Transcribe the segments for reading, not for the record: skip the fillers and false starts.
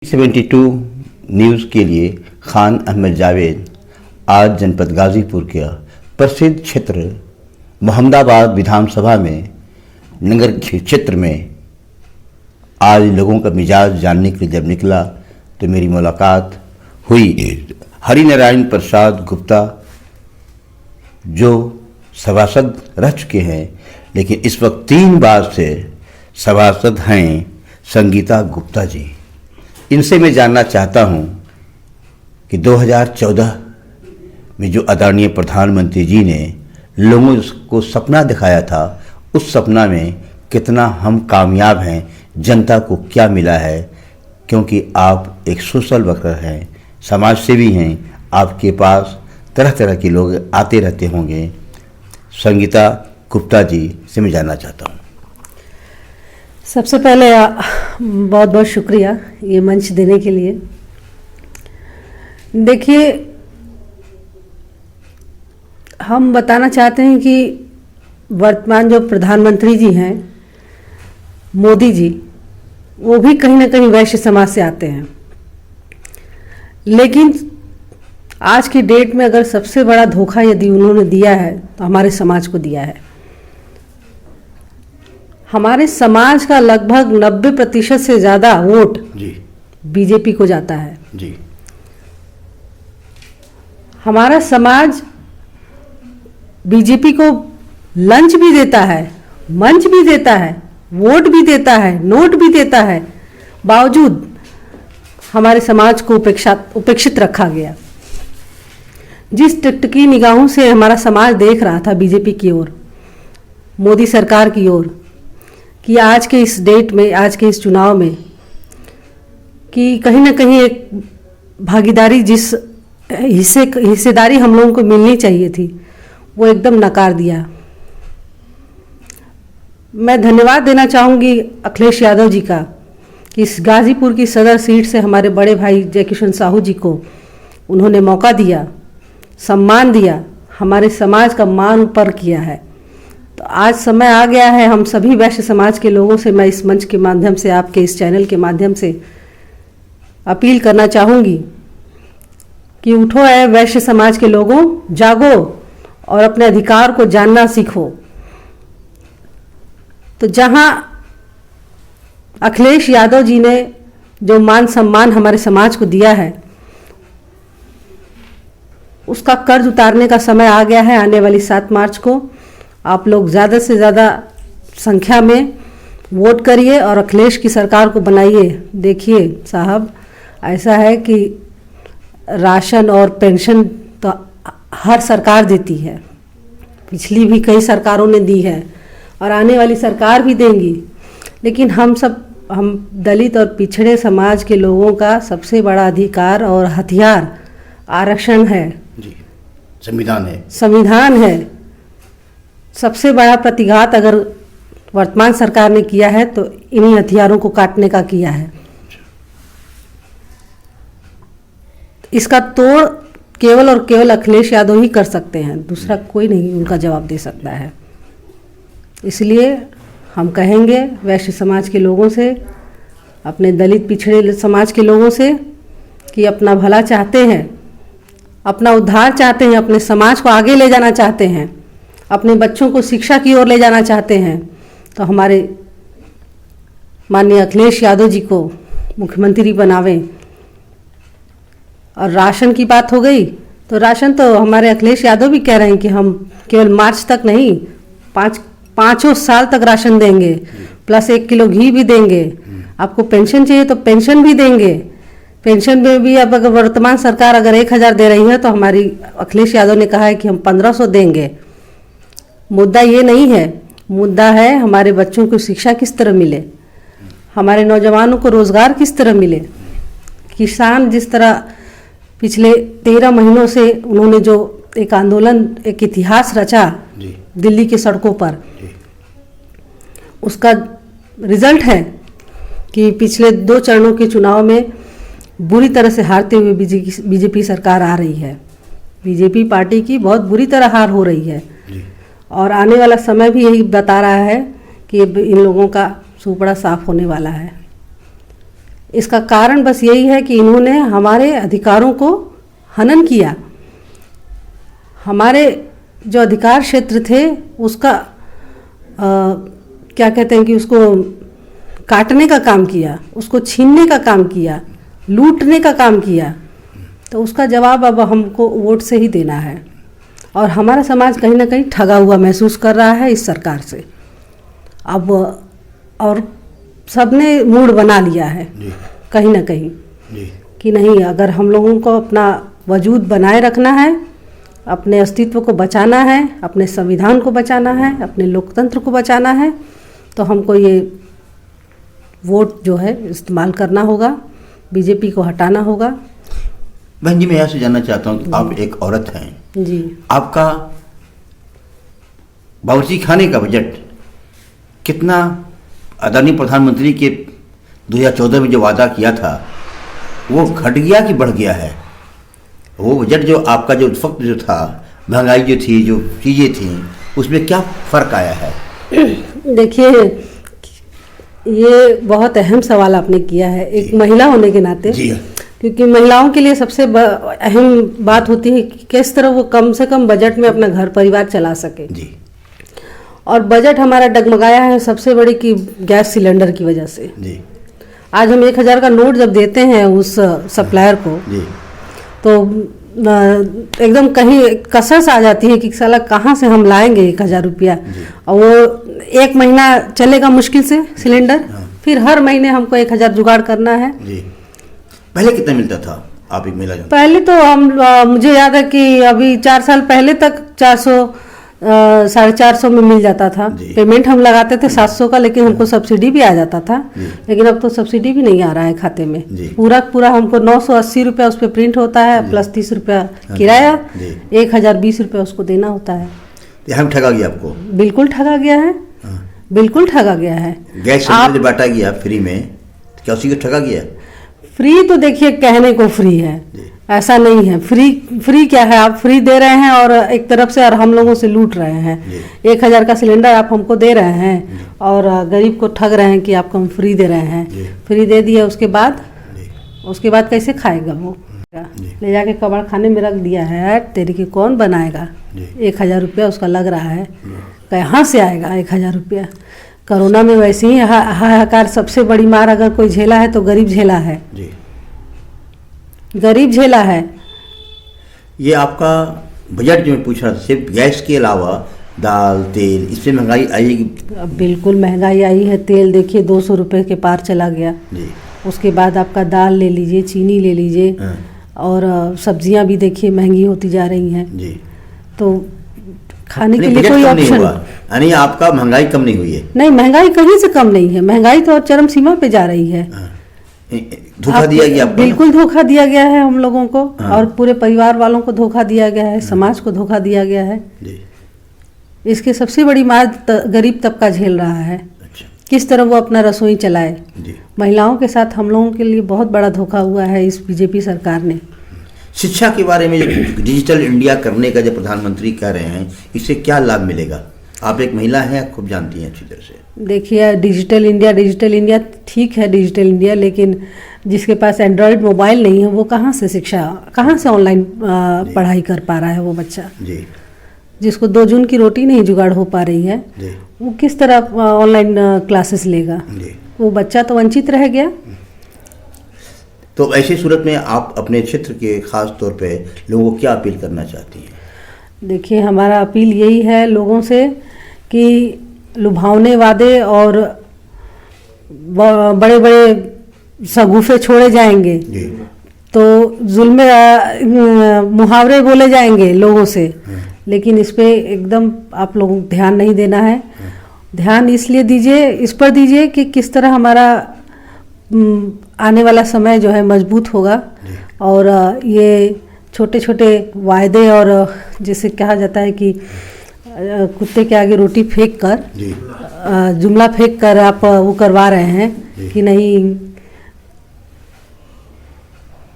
72 news के लिए खान अहमद जावेद आज जनपद गाजीपुर के प्रसिद्ध क्षेत्र मोहम्मदाबाद विधानसभा में नगर क्षेत्र में आज लोगों का मिजाज जानने के लिए जब निकला तो मेरी मुलाकात हुई हरिनारायण प्रसाद गुप्ता, जो सभासद रह चुके हैं, लेकिन इस वक्त 3 बार से सभासद हैं संगीता गुप्ता जी। इनसे मैं जानना चाहता हूं कि 2014 में जो आदरणीय प्रधानमंत्री जी ने लोगों को सपना दिखाया था, उस सपना में कितना हम कामयाब हैं, जनता को क्या मिला है, क्योंकि आप एक सोशल वर्कर हैं, समाज सेवी हैं, आपके पास तरह तरह के लोग आते रहते होंगे। संगीता गुप्ता जी से मैं जानना चाहता हूँ। सबसे पहले बहुत बहुत शुक्रिया ये मंच देने के लिए। देखिए, हम बताना चाहते हैं कि वर्तमान जो प्रधानमंत्री जी हैं मोदी जी, वो भी कहीं ना कहीं वैश्य समाज से आते हैं, लेकिन आज की डेट में अगर सबसे बड़ा धोखा यदि उन्होंने दिया है तो हमारे समाज को दिया है। हमारे समाज का लगभग 90% से ज़्यादा वोट बीजेपी को जाता है जी। हमारा समाज बीजेपी को लंच भी देता है, मंच भी देता है, वोट भी देता है, नोट भी देता है, बावजूद हमारे समाज को उपेक्षित रखा गया। जिस टिकटकी निगाहों से हमारा समाज देख रहा था बीजेपी की ओर, मोदी सरकार की ओर, कि आज के इस डेट में, आज के इस चुनाव में, कि कहीं ना कहीं एक भागीदारी, जिस हिस्सेदारी हम लोगों को मिलनी चाहिए थी, वो एकदम नकार दिया। मैं धन्यवाद देना चाहूँगी अखिलेश यादव जी का कि इस गाजीपुर की सदर सीट से हमारे बड़े भाई जयकिशन साहू जी को उन्होंने मौका दिया, सम्मान दिया, हमारे समाज का मान ऊपर किया है। तो आज समय आ गया है, हम सभी वैश्य समाज के लोगों से मैं इस मंच के माध्यम से, आपके इस चैनल के माध्यम से अपील करना चाहूँगी कि उठो है वैश्य समाज के लोगों, जागो और अपने अधिकार को जानना सीखो। तो जहाँ अखिलेश यादव जी ने जो मान सम्मान हमारे समाज को दिया है, उसका कर्ज उतारने का समय आ गया है। आने वाली 7 मार्च को आप लोग ज़्यादा से ज़्यादा संख्या में वोट करिए और अखिलेश की सरकार को बनाइए। देखिए साहब, ऐसा है कि राशन और पेंशन तो हर सरकार देती है, पिछली भी कई सरकारों ने दी है और आने वाली सरकार भी देंगी, लेकिन हम दलित और पिछड़े समाज के लोगों का सबसे बड़ा अधिकार और हथियार आरक्षण है जी, संविधान है। संविधान है। सबसे बड़ा प्रतिघात अगर वर्तमान सरकार ने किया है तो इन्हीं हथियारों को काटने का किया है। इसका तोड़ केवल और केवल अखिलेश यादव ही कर सकते हैं, दूसरा कोई नहीं उनका जवाब दे सकता है। इसलिए हम कहेंगे वैश्य समाज के लोगों से, अपने दलित पिछड़े समाज के लोगों से, कि अपना भला चाहते हैं, अपना उद्धार चाहते हैं, अपने समाज को आगे ले जाना चाहते हैं, अपने बच्चों को शिक्षा की ओर ले जाना चाहते हैं, तो हमारे माननीय अखिलेश यादव जी को मुख्यमंत्री बनावें। और राशन की बात हो गई, तो राशन तो हमारे अखिलेश यादव भी कह रहे हैं कि हम केवल मार्च तक नहीं, 5 साल तक राशन देंगे, प्लस 1 किलो घी भी देंगे। आपको पेंशन चाहिए तो पेंशन भी देंगे। पेंशन में भी अब अगर वर्तमान सरकार अगर 1000 दे रही है तो हमारी अखिलेश यादव ने कहा है कि हम 1500 देंगे। मुद्दा ये नहीं है, मुद्दा है हमारे बच्चों को शिक्षा किस तरह मिले, हमारे नौजवानों को रोज़गार किस तरह मिले। किसान जिस तरह पिछले 13 महीनों से उन्होंने जो एक आंदोलन, एक इतिहास रचा दिल्ली की सड़कों पर, उसका रिजल्ट है कि पिछले 2 चरणों के चुनाव में बुरी तरह से हारते हुए बीजेपी सरकार आ रही है। बीजेपी पार्टी की बहुत बुरी तरह हार हो रही है और आने वाला समय भी यही बता रहा है कि इन लोगों का सुपड़ा साफ होने वाला है। इसका कारण बस यही है कि इन्होंने हमारे अधिकारों को हनन किया। हमारे जो अधिकार क्षेत्र थे उसका क्या कहते हैं कि उसको काटने का काम किया, उसको छीनने का काम किया, लूटने का काम किया। तो उसका जवाब अब हमको वोट से ही देना है। और हमारा समाज कहीं ना कहीं ठगा हुआ महसूस कर रहा है इस सरकार से। अब और सबने मूड बना लिया है कहीं ना कहीं कि नहीं, अगर हम लोगों को अपना वजूद बनाए रखना है, अपने अस्तित्व को बचाना है, अपने संविधान को बचाना है, अपने लोकतंत्र को बचाना है, तो हमको ये वोट जो है इस्तेमाल करना होगा, बीजेपी को हटाना होगा। बहन जी, मैं यहाँ से जानना चाहता हूँ कि आप एक औरत हैं जी। आपका बावर्ची खाने का बजट कितना आदरणीय प्रधानमंत्री के 2014 में जो वादा किया था वो घट गया कि बढ़ गया है? वो बजट जो आपका जो उस वक्त जो था, महंगाई जो थी, जो चीज़ें थी, उसमें क्या फ़र्क आया है? देखिए, ये बहुत अहम सवाल आपने किया है एक महिला होने के नाते। जी। क्योंकि महिलाओं के लिए सबसे अहम बात होती है कि किस तरह वो कम से कम बजट में अपना घर परिवार चला सके। जी। और बजट हमारा डगमगाया है सबसे बड़ी कि गैस सिलेंडर की वजह से। जी। आज हम 1000 का नोट जब देते हैं उस सप्लायर को, जी। तो एकदम कहीं कसस आ जाती है कि साला कहाँ से हम लाएंगे 1000 रुपया। और वो 1 महीना चलेगा मुश्किल से सिलेंडर, फिर हर महीने हमको 1000 जुगाड़ करना है। जी। पहले कितना मिलता था? आप एक महिला जानते? पहले तो हम मुझे याद है कि अभी 4 साल पहले तक 400 450 में मिल जाता था। पेमेंट हम लगाते थे 700 का, लेकिन हमको सब्सिडी भी आ जाता था। लेकिन अब तो सब्सिडी भी नहीं आ रहा है खाते में। पूरा हमको 980 रुपया उस पर प्रिंट होता है, प्लस 30 रुपया किराया, 1020 रुपया उसको देना होता है। हम ठगा गया आपको? बिल्कुल ठगा गया है, बिल्कुल ठगा गया है। गैस सिलेंडर बांटा गया फ्री में, क्या उसी को ठगा गया? फ्री तो देखिए कहने को फ्री है, ऐसा नहीं है। फ्री क्या है? आप फ्री दे रहे हैं और एक तरफ से और हम लोगों से लूट रहे हैं। 1000 का सिलेंडर आप हमको दे रहे हैं और गरीब को ठग रहे हैं कि आपको हम फ्री दे रहे हैं। फ्री दे दिया, उसके बाद कैसे खाएगा वो? ले जाके कबाड़ खाने में रख दिया है। तेरे की कौन बनाएगा? 1000 रुपया उसका लग रहा है, कहाँ से आएगा 1000 रुपया? कोरोना में वैसे ही हाहाकार, सबसे बड़ी मार अगर कोई झेला है तो गरीब झेला है। गरीब झेला है। ये आपका बजट जो मैं पूछ रहा था, सिर्फ गैस के अलावा दाल तेल, इससे महंगाई आएगी? बिल्कुल महंगाई आई है। तेल देखिए 200 रुपये के पार चला गया। उसके बाद आपका दाल ले लीजिए, चीनी ले लीजिए, और सब्जियां भी देखिए महंगी होती जा रही हैं। तो खाने के लिए कोई ऑप्शन, यानी आपका महंगाई कम नहीं हुई है? नहीं, महंगाई कहीं से कम नहीं है। महंगाई तो और चरम सीमा पे जा रही है। धोखा दिया गया आपको? बिल्कुल धोखा दिया गया है हम लोगों को। और पूरे परिवार वालों को धोखा दिया गया है, समाज को धोखा दिया गया है। इसके सबसे बड़ी मार गरीब तबका झेल रहा है। अच्छा। किस तरह वो अपना रसोई चलाए। महिलाओं के साथ हम लोगों के लिए बहुत बड़ा धोखा हुआ है इस बीजेपी सरकार ने। शिक्षा के बारे में जो डिजिटल इंडिया करने का जो प्रधानमंत्री कह रहे हैं, इससे क्या लाभ मिलेगा? आप एक महिला हैं, खूब जानती हैं अच्छी तरह से। देखिए, डिजिटल इंडिया ठीक है, डिजिटल इंडिया, लेकिन जिसके पास एंड्रॉयड मोबाइल नहीं है वो कहाँ से ऑनलाइन पढ़ाई कर पा रहा है वो बच्चा? जी। जिसको 2 जून की रोटी नहीं जुगाड़ हो पा रही है, वो किस तरह ऑनलाइन क्लासेस लेगा? वो बच्चा तो वंचित रह गया। तो ऐसी सूरत में आप अपने क्षेत्र के खास तौर पे लोगों को क्या अपील करना चाहती हैं? देखिए, हमारा अपील यही है लोगों से कि लुभावने वादे और बड़े बड़े शगुफे छोड़े जाएंगे, तो जुल्म मुहावरे बोले जाएंगे लोगों से, लेकिन इस पे एकदम आप लोगों को ध्यान नहीं देना है। ध्यान इसलिए दीजिए, इस पर दीजिए कि किस तरह हमारा आने वाला समय जो है मजबूत होगा। और ये छोटे छोटे वायदे, और जैसे कहा जाता है कि कुत्ते के आगे रोटी फेंक कर, जुमला फेंक कर आप वो करवा रहे हैं कि नहीं,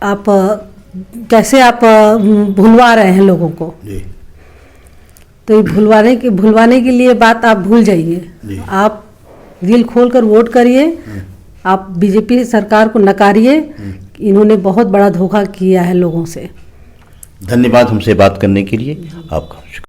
आप कैसे आप भुलवा रहे हैं लोगों को। तो ये भुलवाने के लिए बात आप भूल जाइए। आप दिल खोल कर वोट करिए आप बीजेपी सरकार को नकारिए, इन्होंने बहुत बड़ा धोखा किया है लोगों से। धन्यवाद हमसे बात करने के लिए आपका।